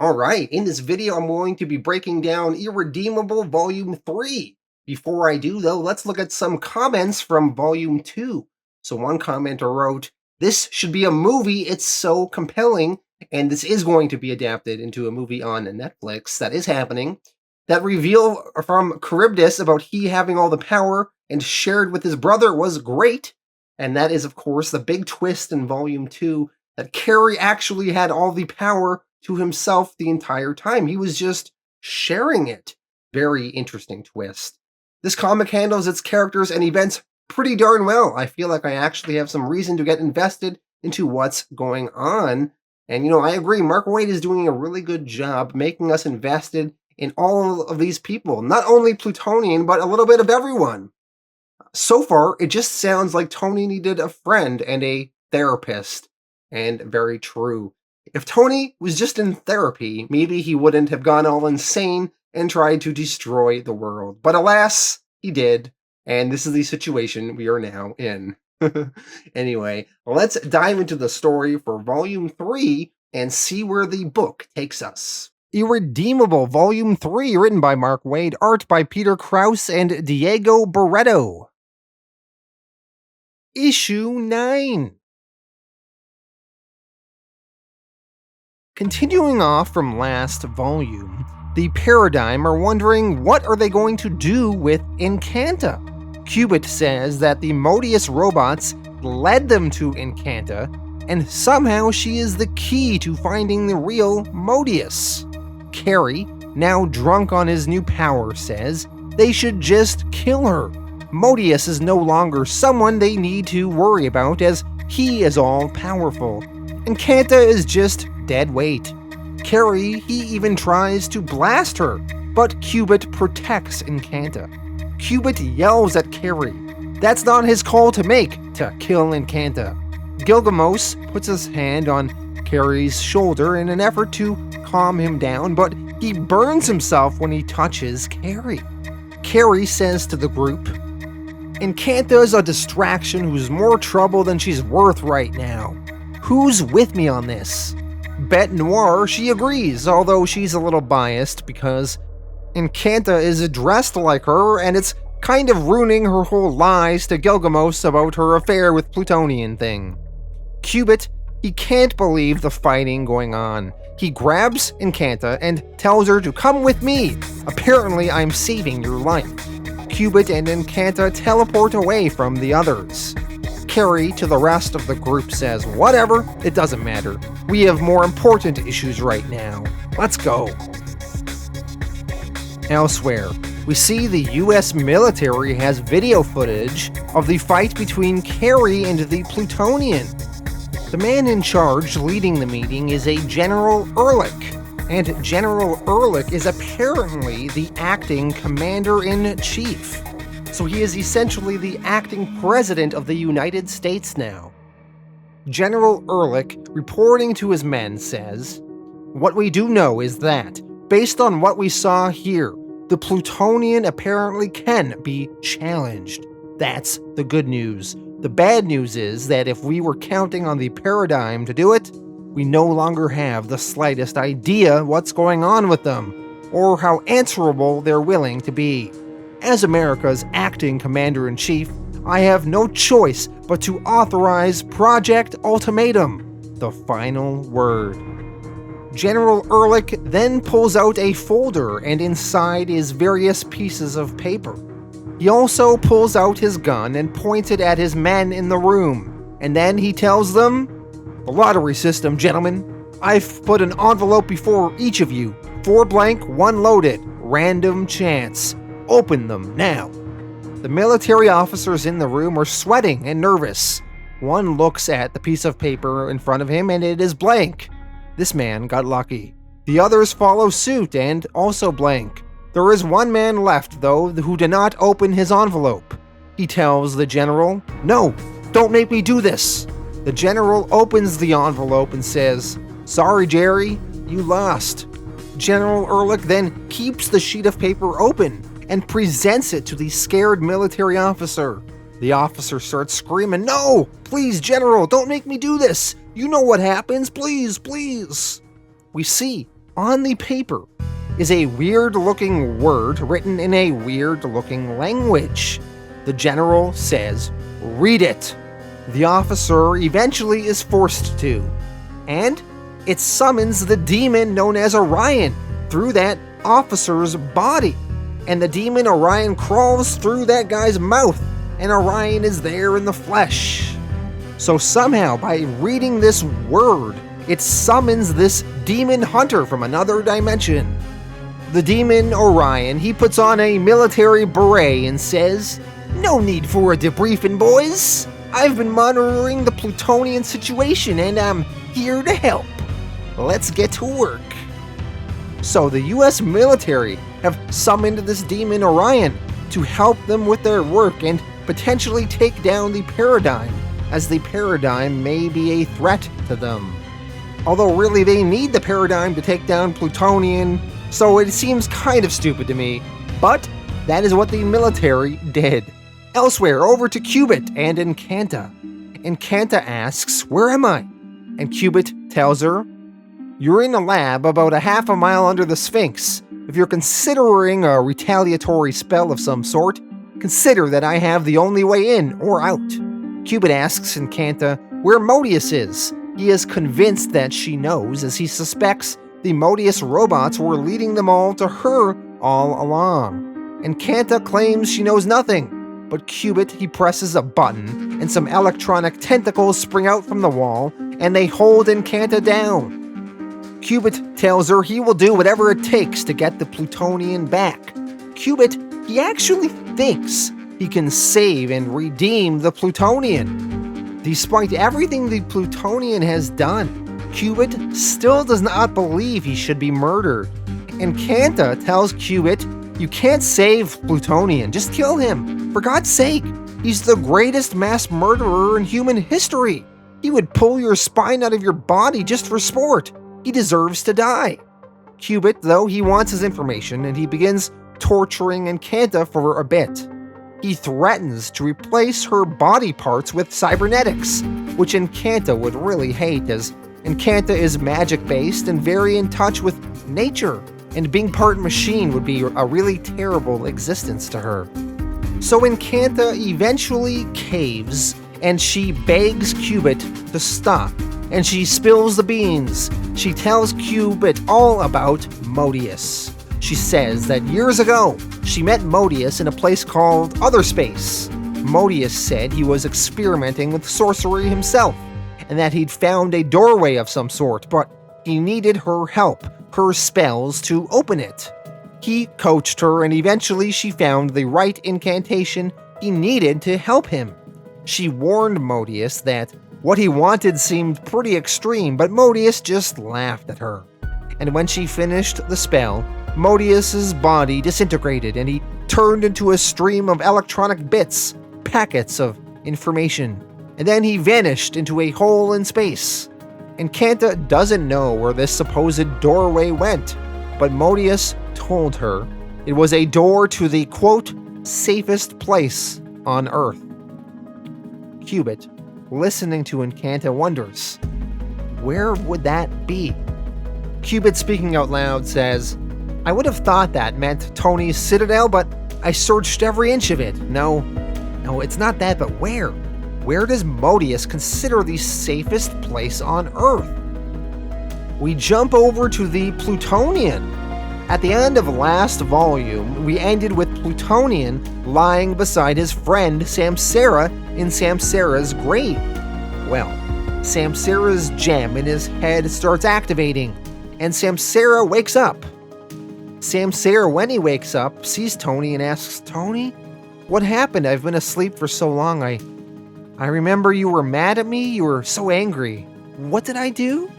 Alright, in this video I'm going to be breaking down Irredeemable Volume 3. Before I do though, let's look at some comments from Volume 2. So one commenter wrote, "This should be a movie, it's so compelling," and this is going to be adapted into a movie on Netflix. That is happening. That reveal from Charybdis about he having all the power and shared with his brother was great. And that is, of course, the big twist in Volume 2, that Carrie actually had all the power to himself the entire time. He was just sharing it. Very interesting twist. This comic handles its characters and events pretty darn well. I feel like I actually have some reason to get invested into what's going on. And, I agree, Mark Waid is doing a really good job making us invested in all of these people. Not only Plutonian, but a little bit of everyone. So far, it just sounds like Tony needed a friend and a therapist. And very true. If Tony was just in therapy, maybe he wouldn't have gone all insane and tried to destroy the world. But alas, he did, and this is the situation we are now in. Anyway, let's dive into the story for Volume 3 and see where the book takes us. Irredeemable Volume 3, written by Mark Waid, art by Peter Krause and Diego Barreto. Issue 9. Continuing off from last volume, the Paradigm are wondering what are they going to do with Incanta. Cubit says that the Modeus robots led them to Incanta, and somehow she is the key to finding the real Modeus. Carrie, now drunk on his new power, says they should just kill her. Modeus is no longer someone they need to worry about, as he is all-powerful. Incanta is just dead weight. Carrie, he even tries to blast her, but Cubit protects Incanta. Cubit yells at Carrie. That's not his call to make, to kill Incanta. Gilgamos puts his hand on Carrie's shoulder in an effort to calm him down, but he burns himself when he touches Carrie. Carrie says to the group, "Incanta's a distraction who's more trouble than she's worth right now. Who's with me on this?" Bete Noir, she agrees, although she's a little biased because Incanta is dressed like her and it's kind of ruining her whole lies to Gilgamos about her affair with Plutonian thing. Cubit, he can't believe the fighting going on. He grabs Incanta and tells her to come with me. Apparently I'm saving your life. Cubit and Incanta teleport away from the others. Carrie, to the rest of the group, says, "Whatever, it doesn't matter. We have more important issues right now. Let's go." Elsewhere, we see the US military has video footage of the fight between Carrie and the Plutonian. The man in charge leading the meeting is a General Ehrlich, and General Ehrlich is apparently the acting commander-in-chief. So he is essentially the acting president of the United States now. General Ehrlich, reporting to his men, says, "What we do know is that, based on what we saw here, the Plutonian apparently can be challenged. That's the good news. The bad news is that if we were counting on the Paradigm to do it, we no longer have the slightest idea what's going on with them, or how answerable they're willing to be. As America's acting commander-in-chief, I have no choice but to authorize Project Ultimatum, the final word." General Ehrlich then pulls out a folder, and inside is various pieces of paper. He also pulls out his gun and points it at his men in the room, and then he tells them, "The lottery system, gentlemen. I've put an envelope before each of you. 4 blank, 1 loaded. Random chance. Open them now." The military officers in the room are sweating and nervous. One looks at the piece of paper in front of him and it is blank. This man got lucky. The others follow suit and also blank. There is one man left, though, who did not open his envelope. He tells the general, "No, don't make me do this." The general opens the envelope and says, "Sorry, Jerry, you lost." General Ehrlich then keeps the sheet of paper open and presents it to the scared military officer. The officer starts screaming, "No! Please, General, don't make me do this! You know what happens! Please, please!" We see on the paper is a weird-looking word written in a weird-looking language. The general says, "Read it." The officer eventually is forced to, and it summons the demon known as Orian through that officer's body. And the demon Orian crawls through that guy's mouth, and Orian is there in the flesh. So somehow, by reading this word, it summons this demon hunter from another dimension. The demon Orian, he puts on a military beret and says, "No need for a debriefing, boys. I've been monitoring the Plutonian situation and I'm here to help. Let's get to work." So the US military have summoned this demon Orian to help them with their work and potentially take down the paradigm, as the paradigm may be a threat to them. Although really they need the paradigm to take down Plutonian, so it seems kind of stupid to me, but that is what the military did. Elsewhere, over to Cubit and Incanta. Incanta asks, "Where am I?" And Cubit tells her, "You're in a lab about a half a mile under the Sphinx. If you're considering a retaliatory spell of some sort, consider that I have the only way in or out." Cubit asks Incanta where Modeus is. He is convinced that she knows, as he suspects the Modeus robots were leading them all to her all along. Incanta claims she knows nothing, but Cubit, he presses a button, and some electronic tentacles spring out from the wall, and they hold Incanta down. Cubit tells her he will do whatever it takes to get the Plutonian back. Cubit, he actually thinks he can save and redeem the Plutonian. Despite everything the Plutonian has done, Cubit still does not believe he should be murdered. Incanta tells Cubit, "You can't save Plutonian, just kill him. For God's sake, he's the greatest mass murderer in human history. He would pull your spine out of your body just for sport. He deserves to die." Cubit, though, he wants his information, and he begins torturing Incanta for a bit. He threatens to replace her body parts with cybernetics, which Incanta would really hate, as Incanta is magic-based and very in touch with nature, and being part machine would be a really terrible existence to her. So Incanta eventually caves, and she begs Cubit to stop, and she spills the beans. She tells Cubit all about Modeus. She says that years ago, she met Modeus in a place called Other Space. Modeus said he was experimenting with sorcery himself, and that he'd found a doorway of some sort, but he needed her help, her spells, to open it. He coached her, and eventually she found the right incantation he needed to help him. She warned Modeus that what he wanted seemed pretty extreme, but Modeus just laughed at her. And when she finished the spell, Modeus's body disintegrated, and he turned into a stream of electronic bits, packets of information. And then he vanished into a hole in space. Incanta doesn't know where this supposed doorway went, but Modeus told her it was a door to the, quote, safest place on Earth. Cubit, listening to Incanta, wonders, where would that be? Cubit, speaking out loud, says, "I would have thought that meant Tony's Citadel, but I searched every inch of it. No, it's not that, but where? Where does Modeus consider the safest place on Earth?" We jump over to the Plutonian. At the end of last volume, we ended with Plutonian lying beside his friend Samsara in Samsara's grave. Well, Samsara's gem in his head starts activating, and Samsara wakes up. Samsara, when he wakes up, sees Tony and asks, "Tony, what happened? I've been asleep for so long. I remember you were mad at me. You were so angry. What did I do?"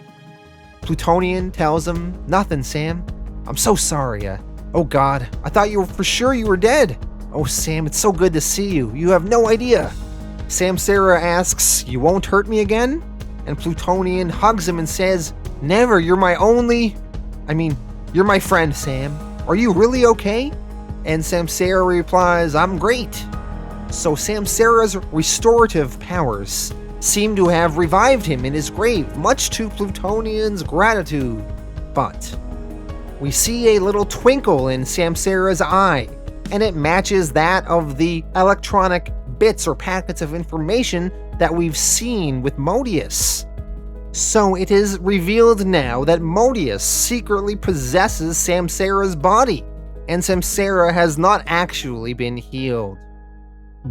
Plutonian tells him, "Nothing, Sam. I'm so sorry. Oh God, I thought you were for sure you were dead. Oh Sam, it's so good to see you. You have no idea." Samsara asks, "You won't hurt me again?" And Plutonian hugs him and says, "Never. You're my friend, Sam. Are you really okay?" And Samsara replies, "I'm great." So Samsara's restorative powers seem to have revived him in his grave, much to Plutonian's gratitude. But We see a little twinkle in Samsara's eye, and it matches that of the electronic bits or packets of information that we've seen with Modeus. So it is revealed now that Modeus secretly possesses Samsara's body, and Samsara has not actually been healed.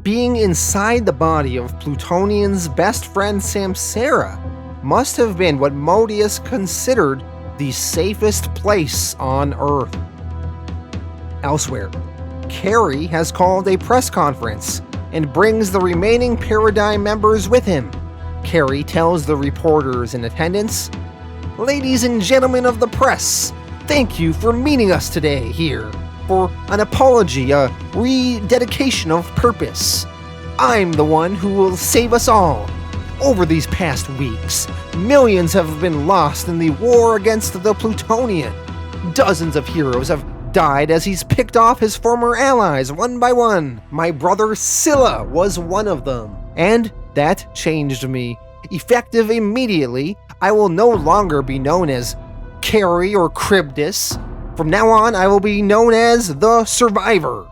Being inside the body of Plutonian's best friend Samsara must have been what Modeus considered the safest place on Earth. Elsewhere, Carrie has called a press conference and brings the remaining Paradigm members with him. Carrie tells the reporters in attendance, "Ladies and gentlemen of the press, thank you for meeting us today here for an apology, a rededication of purpose. I'm the one who will save us all. Over these past weeks, millions have been lost in the war against the Plutonian. Dozens of heroes have died as he's picked off his former allies one by one. My brother Scylla was one of them, and that changed me. Effective immediately, I will no longer be known as Carrie or Cribdus. From now on, I will be known as the Survivor.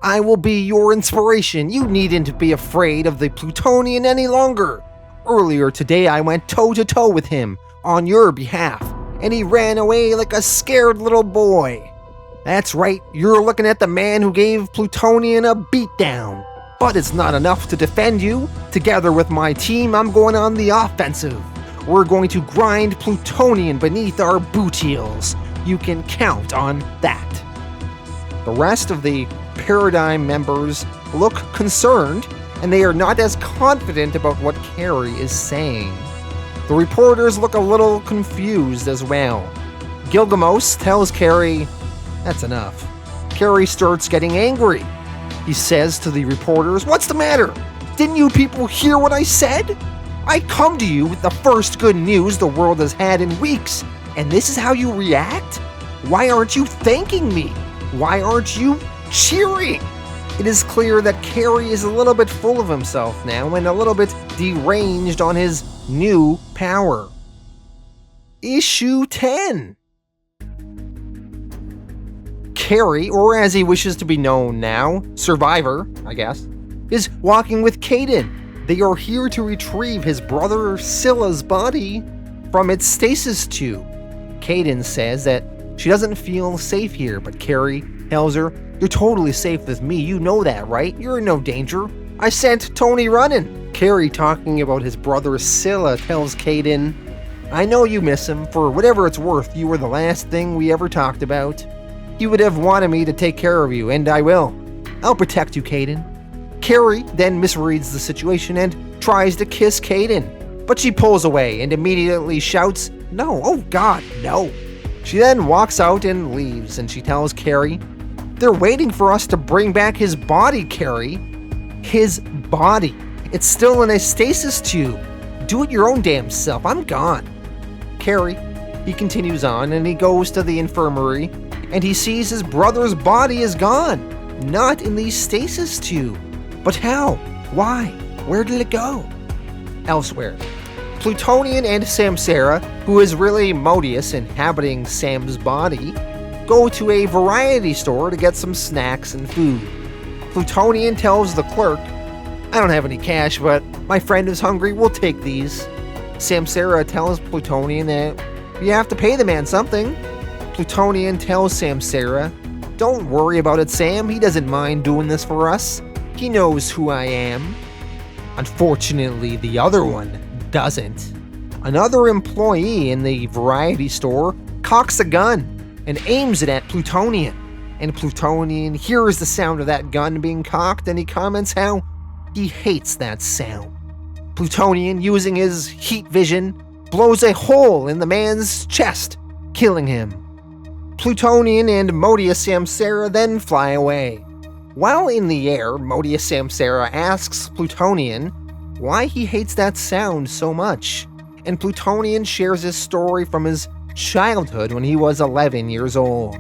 I will be your inspiration. You needn't be afraid of the Plutonian any longer. Earlier today, I went toe-to-toe with him on your behalf, and he ran away like a scared little boy. That's right, you're looking at the man who gave Plutonian a beatdown. But it's not enough to defend you. Together with my team, I'm going on the offensive. We're going to grind Plutonian beneath our boot heels. You can count on that." The rest of the Paradigm members look concerned, and they are not as confident about what Carrie is saying. The reporters look a little confused as well. Gilgamos tells Carrie, "That's enough." Carrie starts getting angry. He says to the reporters, "What's the matter? Didn't you people hear what I said? I come to you with the first good news the world has had in weeks, and this is how you react? Why aren't you thanking me? Why aren't you cheering?" It is clear that Carrie is a little bit full of himself now and a little bit deranged on his new power. Issue 10. Carrie, or as he wishes to be known now, Survivor, I guess, is walking with Caden. They are here to retrieve his brother Scylla's body from its stasis tube. Caden says that she doesn't feel safe here, but Carrie tells her, "You're totally safe with me, you know that, right? You're in no danger. I sent Tony running." Carrie, talking about his brother Scylla, tells Caden, "I know you miss him. For whatever it's worth, you were the last thing we ever talked about. You would have wanted me to take care of you, and I will. I'll protect you, Caden." Carrie then misreads the situation and tries to kiss Caden, but she pulls away and immediately shouts, "No, oh God, no." She then walks out and leaves, and she tells Carrie, "They're waiting for us to bring back his body, Carrie. His body. It's still in a stasis tube. Do it your own damn self. I'm gone." Carrie, he continues on, and he goes to the infirmary, and he sees his brother's body is gone. Not in the stasis tube. But how? Why? Where did it go? Elsewhere, Plutonian and Samsara, who is really Modeus inhabiting Sam's body, go to a variety store to get some snacks and food. Plutonian tells the clerk, "I don't have any cash, but my friend is hungry, we'll take these." Samsara tells Plutonian that you have to pay the man something. Plutonian tells Samsara, "Don't worry about it, Sam, he doesn't mind doing this for us. He knows who I am." Unfortunately, the other one doesn't. Another employee in the variety store cocks a gun and aims it at Plutonian. And Plutonian hears the sound of that gun being cocked, and he comments how he hates that sound. Plutonian, using his heat vision, blows a hole in the man's chest, killing him. Plutonian and Modeus Samsara then fly away. While in the air, Modeus Samsara asks Plutonian why he hates that sound so much, and Plutonian shares his story from his childhood when he was 11 years old.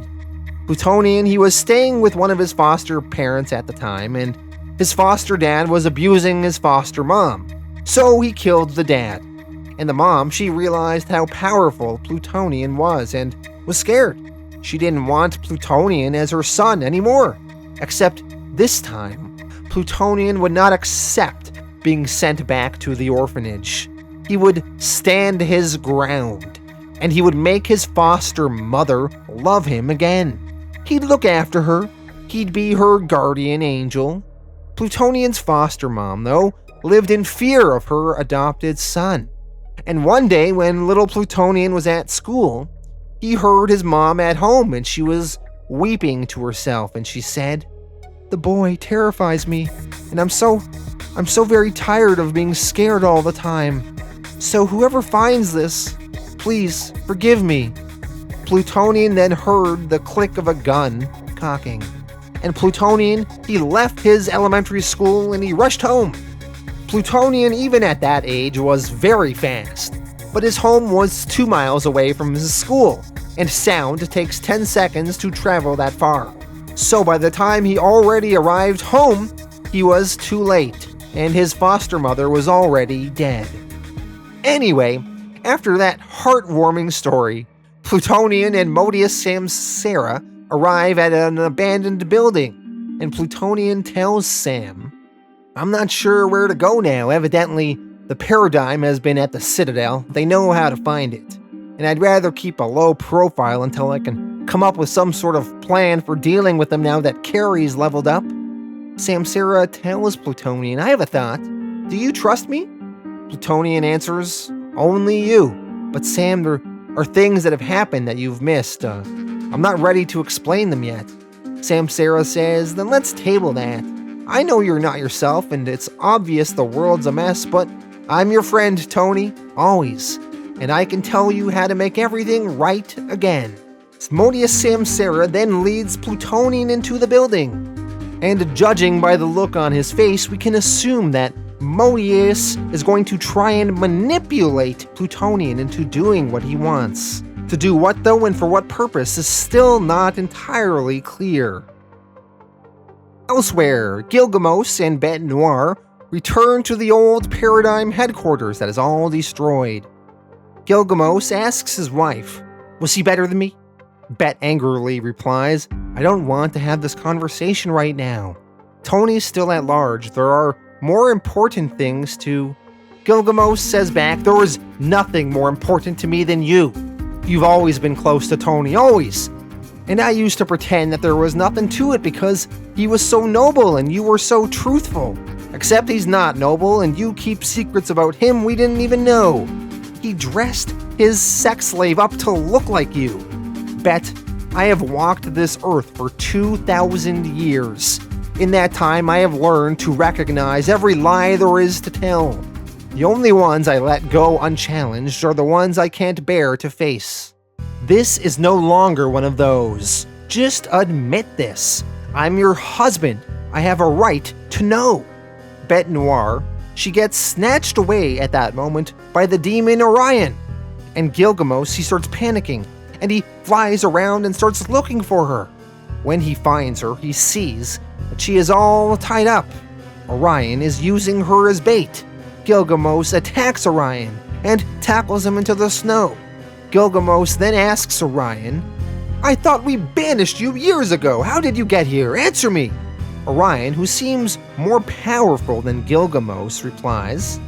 Plutonian, he was staying with one of his foster parents at the time, and his foster dad was abusing his foster mom, so he killed the dad. And the mom, she realized how powerful Plutonian was and was scared. She didn't want Plutonian as her son anymore. Except this time, Plutonian would not accept being sent back to the orphanage. He would stand his ground, and he would make his foster mother love him again. He'd look after her. He'd be her guardian angel. Plutonian's foster mom, though, lived in fear of her adopted son. And one day, when little Plutonian was at school, he heard his mom at home, and she was weeping to herself, and she said, "The boy terrifies me, and I'm so very tired of being scared all the time. So whoever finds this, please forgive me." Plutonian then heard the click of a gun cocking. And Plutonian, he left his elementary school and he rushed home. Plutonian, even at that age, was very fast, but his home was 2 miles away from his school, and sound takes 10 seconds to travel that far. So by the time he already arrived home, he was too late, and his foster mother was already dead. Anyway, after that heartwarming story, Plutonian and Modeus Samsara arrive at an abandoned building, and Plutonian tells Sam, "I'm not sure where to go now. Evidently, the paradigm has been at the Citadel. They know how to find it. And I'd rather keep a low profile until I can come up with some sort of plan for dealing with them now that Carrie's leveled up." Samsara tells Plutonian, "I have a thought. Do you trust me?" Plutonian answers, "Only you. But Sam, there are things that have happened that you've missed. I'm not ready to explain them yet." Samsara says, "Then let's table that. I know you're not yourself, and it's obvious the world's a mess, but I'm your friend, Tony, always, and I can tell you how to make everything right again." Modeus Samsara then leads Plutonian into the building, and judging by the look on his face, we can assume that Modeus is going to try and manipulate Plutonian into doing what he wants. To do what, though, and for what purpose is still not entirely clear. Elsewhere, Gilgamos and Bete Noir return to the old Paradigm headquarters that is all destroyed. Gilgamos asks his wife, "Was he better than me?" Bete angrily replies, "I don't want to have this conversation right now. Tony's still at large. There are more important things to..." Gilgamos says back, "There is nothing more important to me than you. You've always been close to Tony, always. And I used to pretend that there was nothing to it because he was so noble and you were so truthful. Except he's not noble, and you keep secrets about him we didn't even know. He dressed his sex slave up to look like you. Bete, I have walked this earth for 2,000 years. In that time, I have learned to recognize every lie there is to tell. The only ones I let go unchallenged are the ones I can't bear to face. This is no longer one of those. Just admit this. I'm your husband. I have a right to know." Bete Noir, she gets snatched away at that moment by the demon Orian. And Gilgamos, he starts panicking, and he flies around and starts looking for her. When he finds her, he sees that she is all tied up. Orian is using her as bait. Gilgamos attacks Orian and tackles him into the snow. Gilgamos then asks Orian, "I thought we banished you years ago. How did you get here? Answer me." Orian, who seems more powerful than Gilgamos, replies,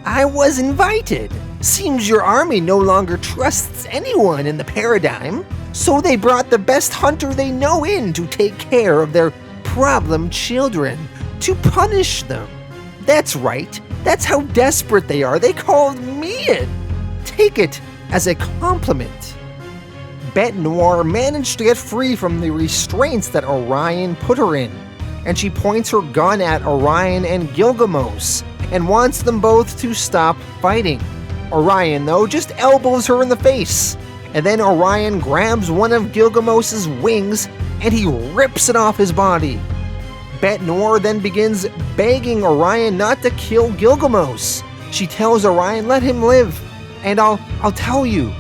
"I was invited. Seems your army no longer trusts anyone in the Paradigm, so they brought the best hunter they know in to take care of their problem children, to punish them. That's right. That's how desperate they are. They called me in. Take it as a compliment." Bete Noir managed to get free from the restraints that Orian put her in, and she points her gun at Orian and Gilgamos and wants them both to stop fighting. Orian, though, just elbows her in the face, and then Orian grabs one of Gilgamos's wings and he rips it off his body. Bete Noir then begins begging Orian not to kill Gilgamos. She tells Orian, "Let him live, and I'll tell you."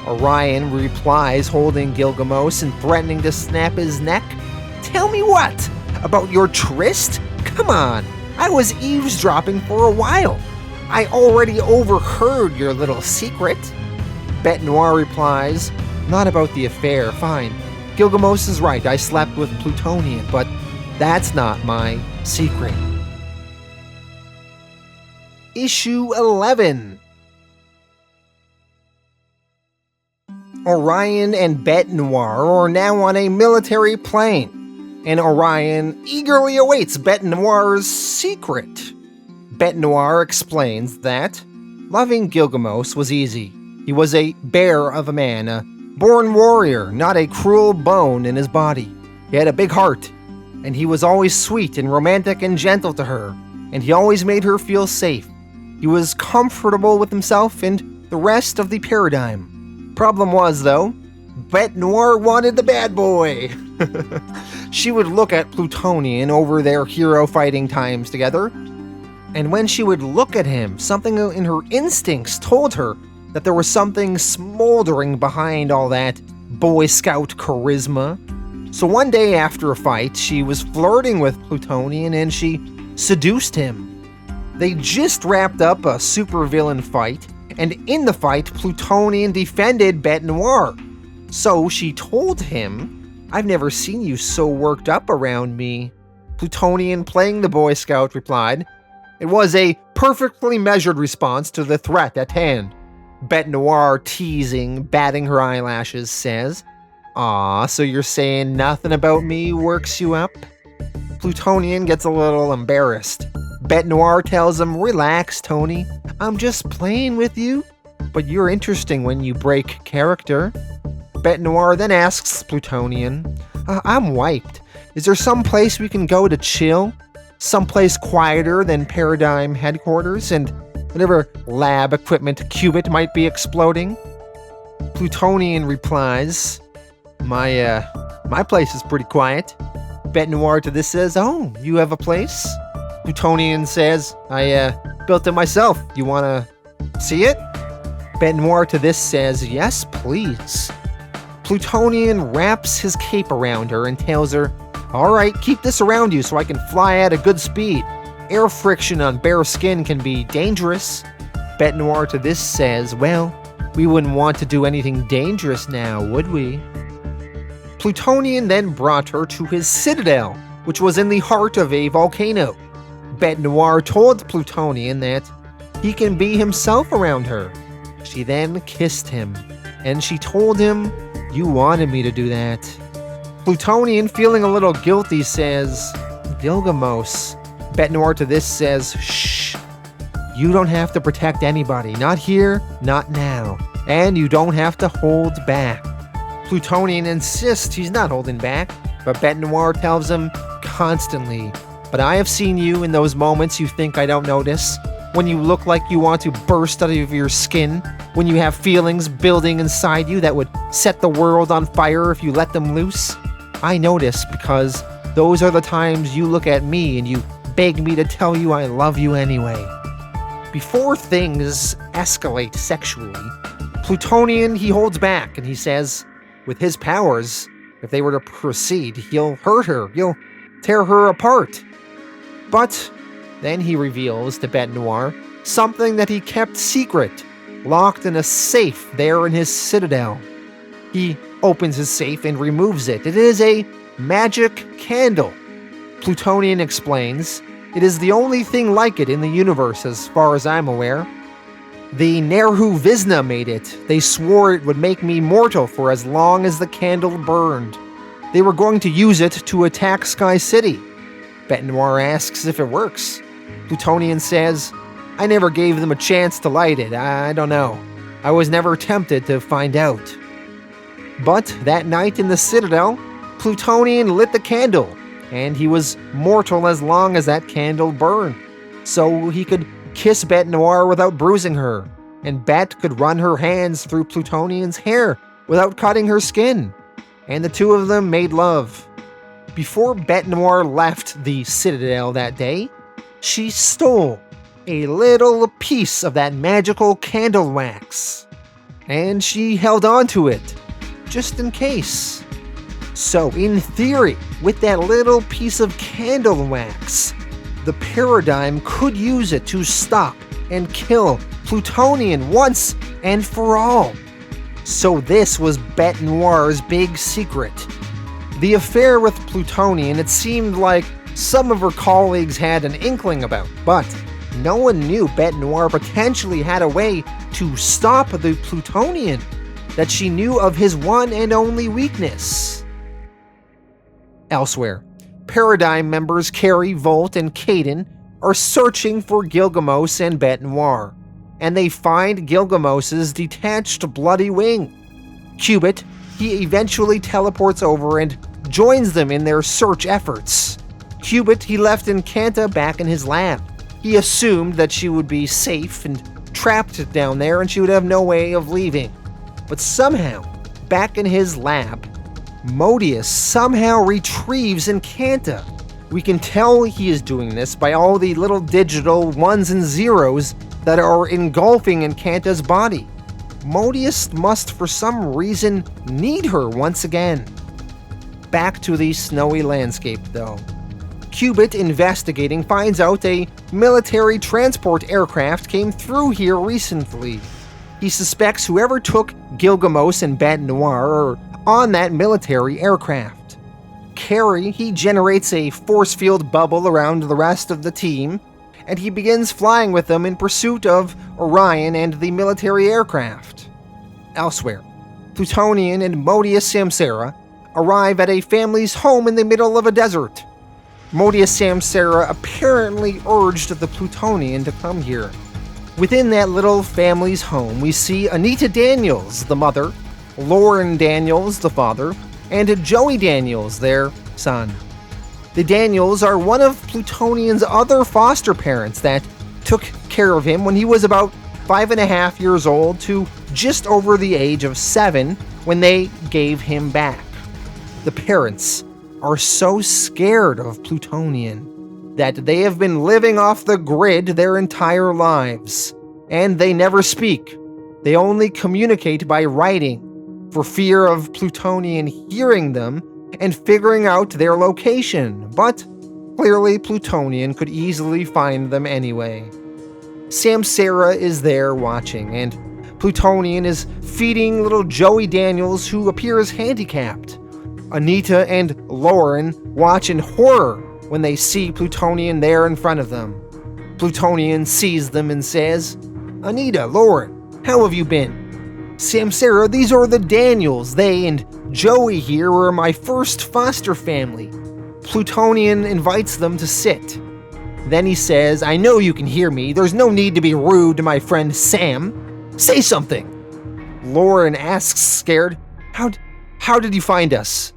Orian replies, holding Gilgamos and threatening to snap his neck. "Tell me what? About your tryst? Come on, I was eavesdropping for a while. I already overheard your little secret." Bete Noir replies, not about the affair, fine. Gilgamesh is right, I slept with Plutonian, but that's not my secret. Issue 11. Orion and Bete Noir are now on a military plane, and Orion eagerly awaits Bete Noir's secret. Bete Noir explains that loving Gilgamesh was easy. He was a bear of a man, a born warrior, not a cruel bone in his body. He had a big heart, and he was always sweet and romantic and gentle to her, and he always made her feel safe. He was comfortable with himself and the rest of the paradigm. Problem was, though, Bete Noir wanted the bad boy. She would look at Plutonian over their hero fighting times together, and when she would look at him, something in her instincts told her that there was something smoldering behind all that Boy Scout charisma. So one day after a fight, she was flirting with Plutonian and she seduced him. They just wrapped up a supervillain fight, and in the fight, Plutonian defended Bete Noir. So she told him, "I've never seen you so worked up around me." Plutonian, playing the Boy Scout, replied, "It was a perfectly measured response to the threat at hand." Bete Noir, teasing, batting her eyelashes, says, "Aw, so you're saying nothing about me works you up?" Plutonian gets a little embarrassed. Bete Noir tells him, "Relax, Tony. I'm just playing with you, but you're interesting when you break character." Bete Noir then asks Plutonian, "I'm wiped. Is there some place we can go to chill? Someplace quieter than Paradigm headquarters and whatever lab equipment qubit might be exploding?" Plutonian replies, My place is pretty quiet." Bete Noir to this says, "Oh, you have a place?" Plutonian says, "I built it myself. You wanna see it?" Bete Noir to this says, "Yes, please." Plutonian wraps his cape around her and tells her, "All right, keep this around you so I can fly at a good speed. Air friction on bare skin can be dangerous." Bete Noir to this says, "Well, we wouldn't want to do anything dangerous now, would we?" Plutonian then brought her to his citadel, which was in the heart of a volcano. Bete Noir told Plutonian that he can be himself around her. She then kissed him, and she told him, "You wanted me to do that." Plutonian, feeling a little guilty, says, "Gilgamesh." Bete Noir to this says, "Shh. You don't have to protect anybody. Not here, not now. And you don't have to hold back." Plutonian insists he's not holding back, but Bete Noir tells him constantly, "But I have seen you in those moments you think I don't notice. When you look like you want to burst out of your skin. When you have feelings building inside you that would set the world on fire if you let them loose. I notice because those are the times you look at me and you beg me to tell you I love you anyway." Before things escalate sexually, Plutonian, he holds back and he says, with his powers, if they were to proceed, he'll hurt her, he'll tear her apart. But then he reveals to Bete Noir something that he kept secret, locked in a safe there in his citadel. He opens his safe and removes it. It is a magic candle. Plutonian explains, "It is the only thing like it in the universe as far as I'm aware. The Nerhu Vizna made it. They swore it would make me mortal for as long as the candle burned. They were going to use it to attack Sky City." Bete Noir asks if it works. Plutonian says, "I never gave them a chance to light it. I don't know. I was never tempted to find out." But that night in the Citadel, Plutonian lit the candle, and he was mortal as long as that candle burned. So he could kiss Bete Noir without bruising her, and Bete could run her hands through Plutonian's hair without cutting her skin, and the two of them made love. Before Bete Noir left the Citadel that day, she stole a little piece of that magical candle wax, and she held on to it, just in case. So, in theory, with that little piece of candle wax, the Paradigm could use it to stop and kill Plutonian once and for all. So this was Bête Noir's big secret. The affair with Plutonian, it seemed like some of her colleagues had an inkling about, but no one knew Bête Noir potentially had a way to stop the Plutonian, that she knew of his one and only weakness. Elsewhere, Paradigm members Carrie, Volt, and Caden are searching for Gilgamos and Bête Noir, and they find Gilgamos's detached bloody wing. Cubit, he eventually teleports over and joins them in their search efforts. Cubit, he left Encanta back in his lab. He assumed that she would be safe and trapped down there and she would have no way of leaving. But somehow, back in his lab, Modeus somehow retrieves Encanta. We can tell he is doing this by all the little digital ones and zeros that are engulfing Encanta's body. Modeus must for some reason need her once again. Back to the snowy landscape though. Cubit, investigating, finds out a military transport aircraft came through here recently. He suspects whoever took Gilgamos and Bête Noir are on that military aircraft. Carrie, he generates a force field bubble around the rest of the team, and he begins flying with them in pursuit of Orion and the military aircraft. Elsewhere, Plutonian and Modeus Samsara arrive at a family's home in the middle of a desert. Modeus Samsara apparently urged the Plutonian to come here. Within that little family's home, we see Anita Daniels, the mother, Lauren Daniels, the father, and Joey Daniels, their son. The Daniels are one of Plutonian's other foster parents that took care of him when he was about 5.5 years old to just over the age of 7 when they gave him back. The parents are so scared of Plutonian that they have been living off the grid their entire lives, and they never speak. They only communicate by writing, for fear of Plutonian hearing them and figuring out their location, but clearly Plutonian could easily find them anyway. Samsara is there watching, and Plutonian is feeding little Joey Daniels, who appears handicapped. Anita and Lauren watch in horror when they see Plutonian there in front of them. Plutonian sees them and says, "Anita, Lauren, how have you been?" "Samsara, these are the Daniels. They and Joey here were my first foster family." Plutonian invites them to sit. Then he says, "I know you can hear me. There's no need to be rude to my friend Sam. Say something." Lauren asks, scared, How did you find us?"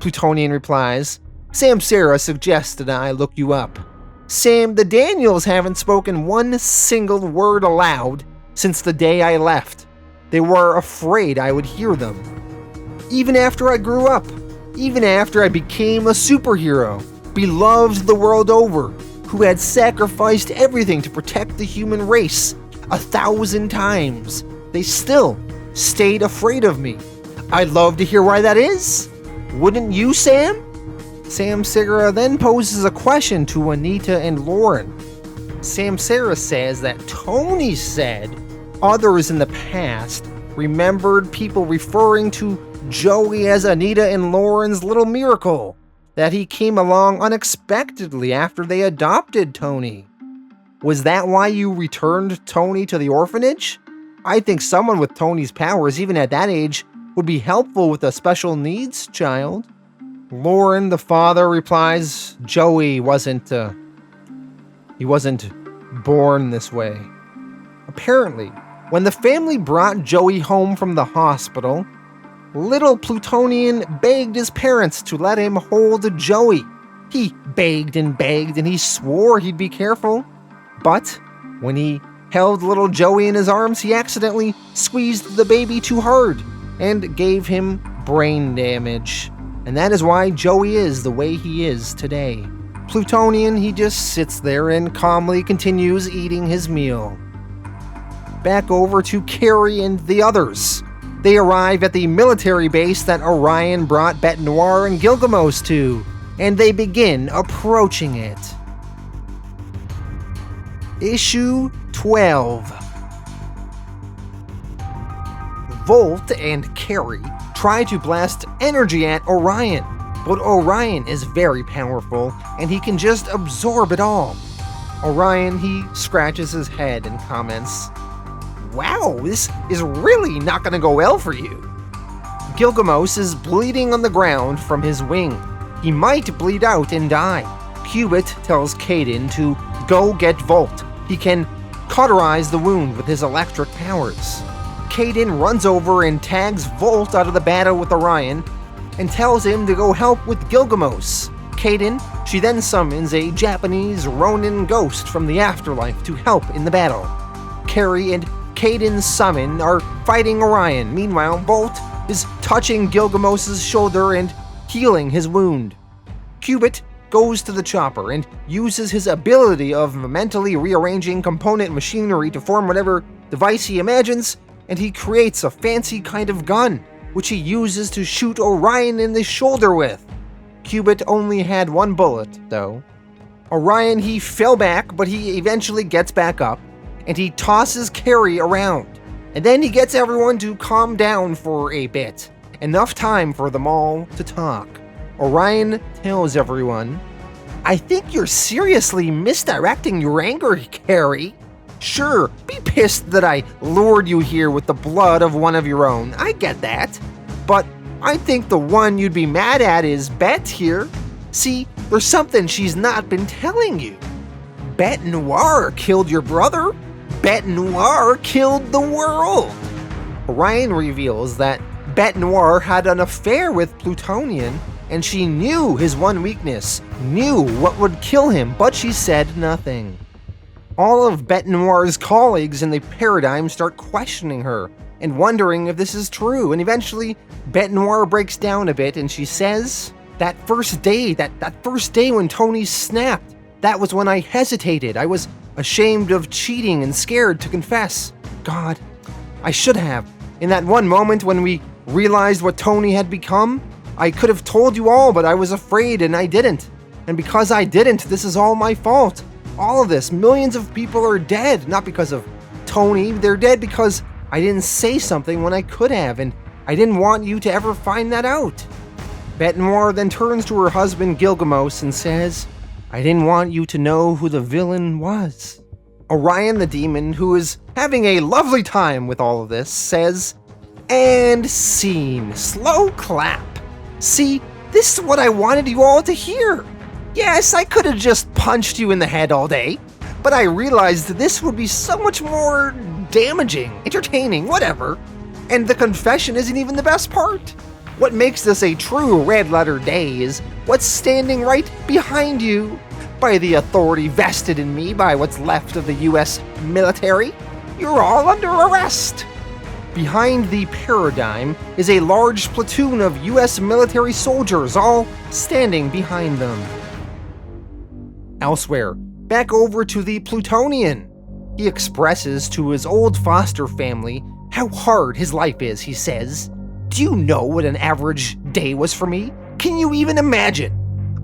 Plutonian replies, "Samsara suggested I look you up." "Sam, the Daniels haven't spoken one single word aloud since the day I left. They were afraid I would hear them. Even after I grew up, even after I became a superhero, beloved the world over, who had sacrificed everything to protect the human race 1,000 times, they still stayed afraid of me. I'd love to hear why that is. Wouldn't you, Sam?" Samsara then poses a question to Anita and Lauren. Samsara says that Tony said others in the past remembered people referring to Joey as Anita and Lauren's little miracle, that he came along unexpectedly after they adopted Tony. Was that why you returned Tony to the orphanage? I think someone with Tony's powers, even at that age, would be helpful with a special needs child. Lauren, the father, replies, Joey wasn't born this way. Apparently, when the family brought Joey home from the hospital, little Plutonian begged his parents to let him hold Joey. He begged and he swore he'd be careful. But when he held little Joey in his arms, he accidentally squeezed the baby too hard and gave him brain damage. And that is why Joey is the way he is today. Plutonian, he just sits there and calmly continues eating his meal. Back over to Carrie and the others. They arrive at the military base that Orion brought Bête Noir and Gilgamos to, and they begin approaching it. Issue 12. Volt and Carrie try to blast energy at Orion, but Orion is very powerful and he can just absorb it all. Orion, he scratches his head and comments, "Wow, this is really not gonna go well for you." Gilgamesh is bleeding on the ground from his wing. He might bleed out and die. Cubit tells Caden to go get Volt. He can cauterize the wound with his electric powers. Caden runs over and tags Volt out of the battle with Orion and tells him to go help with Gilgamesh. Caden, she then summons a Japanese Ronin ghost from the afterlife to help in the battle. Carrie and Caden's summon are fighting Orion. Meanwhile, Volt is touching Gilgamesh's shoulder and healing his wound. Cubit goes to the chopper and uses his ability of mentally rearranging component machinery to form whatever device he imagines, and he creates a fancy kind of gun, which he uses to shoot Orion in the shoulder with. Cubit only had one bullet, though. Orion, he fell back, but he eventually gets back up, and he tosses Carrie around. And then he gets everyone to calm down for a bit. Enough time for them all to talk. Orion tells everyone, "I think you're seriously misdirecting your anger, Carrie. Sure, be pissed that I lured you here with the blood of one of your own, I get that. But I think the one you'd be mad at is Bet here. See, there's something she's not been telling you. Bet Noir killed your brother. Bet Noir killed the world." Orion reveals that Bet Noir had an affair with Plutonian, and she knew his one weakness, knew what would kill him, but she said nothing. All of Bet Noir's colleagues in the paradigm start questioning her and wondering if this is true, and eventually Bet Noir breaks down a bit and she says, that first day when Tony snapped, that was when I hesitated. I was ashamed of cheating and scared to confess. God, I should have. In that one moment when we realized what Tony had become, I could have told you all, but I was afraid and I didn't. And because I didn't, this is all my fault. All of this, millions of people are dead, not because of Tony. They're dead because I didn't say something when I could have, and I didn't want you to ever find that out. Bet Noir then turns to her husband Gilgamesh and says, "I didn't want you to know who the villain was." Orion the demon, who is having a lovely time with all of this, says, "And scene. Slow clap. See, this is what I wanted you all to hear. Yes, I could have just punched you in the head all day, but I realized this would be so much more damaging, entertaining, whatever. And the confession isn't even the best part. What makes this a true red letter day is what's standing right behind you. By the authority vested in me by what's left of the US military, you're all under arrest." Behind the paradigm is a large platoon of US military soldiers, all standing behind them. Elsewhere, back over to the Plutonian. He expresses to his old foster family how hard his life is, he says. "Do you know what an average day was for me? Can you even imagine?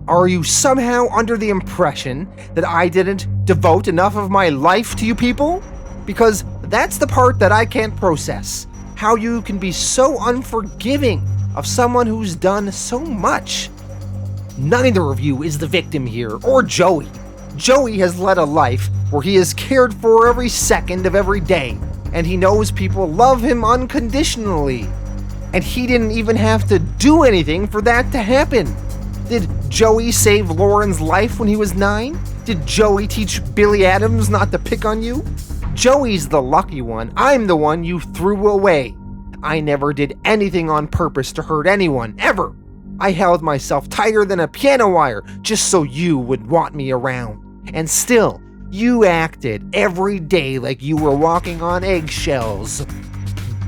Are you somehow under the impression that I didn't devote enough of my life to you people? Because that's the part that I can't process. How you can be so unforgiving of someone who's done so much. Neither of you is the victim here, or Joey. Joey has led a life where he is cared for every second of every day, and he knows people love him unconditionally. And he didn't even have to do anything for that to happen. Did Joey save Lauren's life when he was 9? Did Joey teach Billy Adams not to pick on you? Joey's the lucky one. I'm the one you threw away. I never did anything on purpose to hurt anyone, ever. I held myself tighter than a piano wire just so you would want me around. And still, you acted every day like you were walking on eggshells.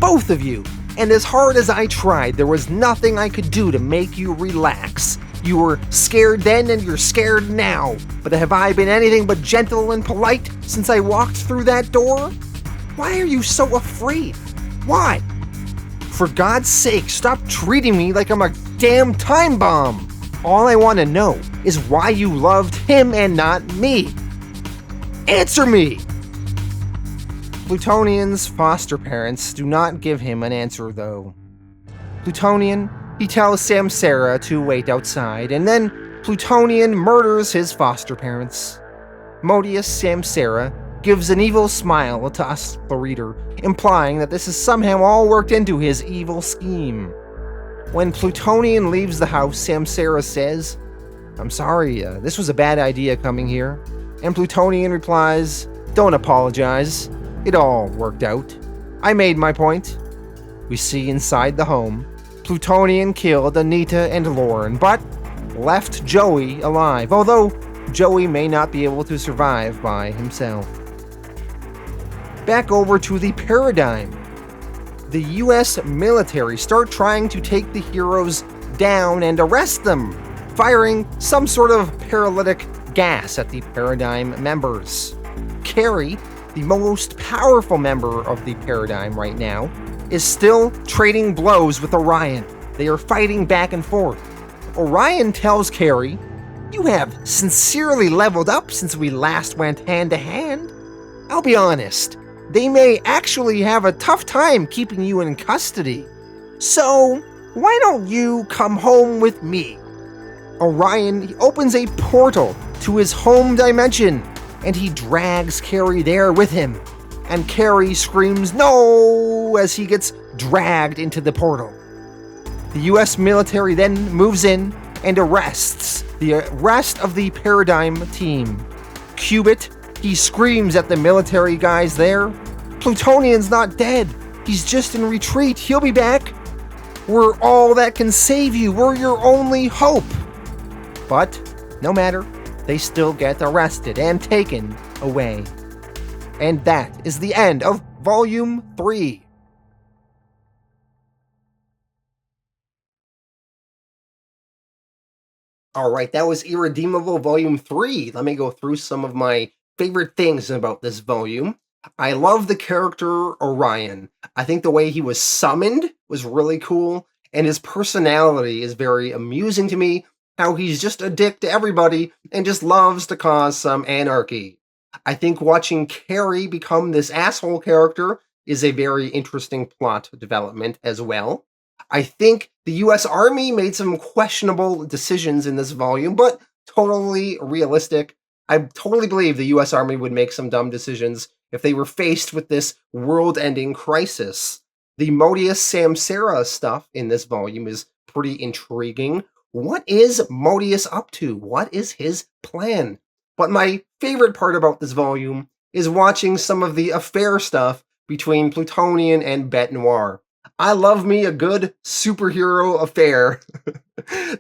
Both of you. And as hard as I tried, there was nothing I could do to make you relax. You were scared then and you're scared now. But have I been anything but gentle and polite since I walked through that door? Why are you so afraid? Why? For God's sake, stop treating me like I'm a damn time bomb. All I want to know is why you loved him and not me. Answer me! Plutonian's foster parents do not give him an answer, though. Plutonian, he tells Samsara to wait outside, and then Plutonian murders his foster parents. Modeus Samsara gives an evil smile to us, the reader, implying that this is somehow all worked into his evil scheme. When Plutonian leaves the house, Samsara says, "I'm sorry, this was a bad idea coming here." And Plutonian replies, "Don't apologize. It all worked out. I made my point." We see inside the home, Plutonian killed Anita and Lauren, but left Joey alive, although Joey may not be able to survive by himself. Back over to the Paradigm. The US military start trying to take the heroes down and arrest them, firing some sort of paralytic gas at the Paradigm members. Carrie, the most powerful member of the Paradigm right now, is still trading blows with Orian. They are fighting back and forth. Orian tells Carrie, "You have sincerely leveled up since we last went hand to hand. I'll be honest, they may actually have a tough time keeping you in custody. So, why don't you come home with me?" Orian opens a portal to his home dimension, and he drags Carrie there with him. And Carrie screams "No!" as he gets dragged into the portal. The US military then moves in and arrests the rest of the Paradigm team. Cubit, he screams at the military guys there, "Plutonian's not dead. He's just in retreat. He'll be back. We're all that can save you. We're your only hope." But no matter, they still get arrested and taken away. And that is the end of Volume 3. Alright, that was Irredeemable Volume 3. Let me go through some of my favorite things about this volume. I love the character Orian. I think the way he was summoned was really cool, and his personality is very amusing to me, how he's just a dick to everybody and just loves to cause some anarchy. I think watching Carrie become this asshole character is a very interesting plot development as well. I think the US Army made some questionable decisions in this volume, but totally realistic. I totally believe the US Army would make some dumb decisions if they were faced with this world-ending crisis. The Modeus Samsara stuff in this volume is pretty intriguing. What is Modeus up to? What is his plan? But my favorite part about this volume is watching some of the affair stuff between Plutonian and Bête Noire. I love me a good superhero affair.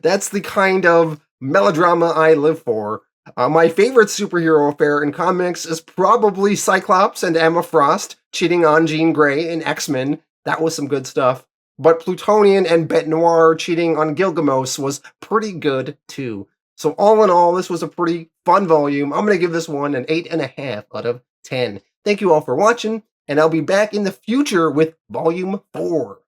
That's the kind of melodrama I live for. My favorite superhero affair in comics is probably Cyclops and Emma Frost cheating on Jean Grey in X-Men. That was some good stuff. But Plutonian and Bête Noire cheating on Gilgamesh was pretty good too. So all in all, this was a pretty fun volume. I'm going to give this one an 8.5 out of 10. Thank you all for watching, and I'll be back in the future with Volume 4.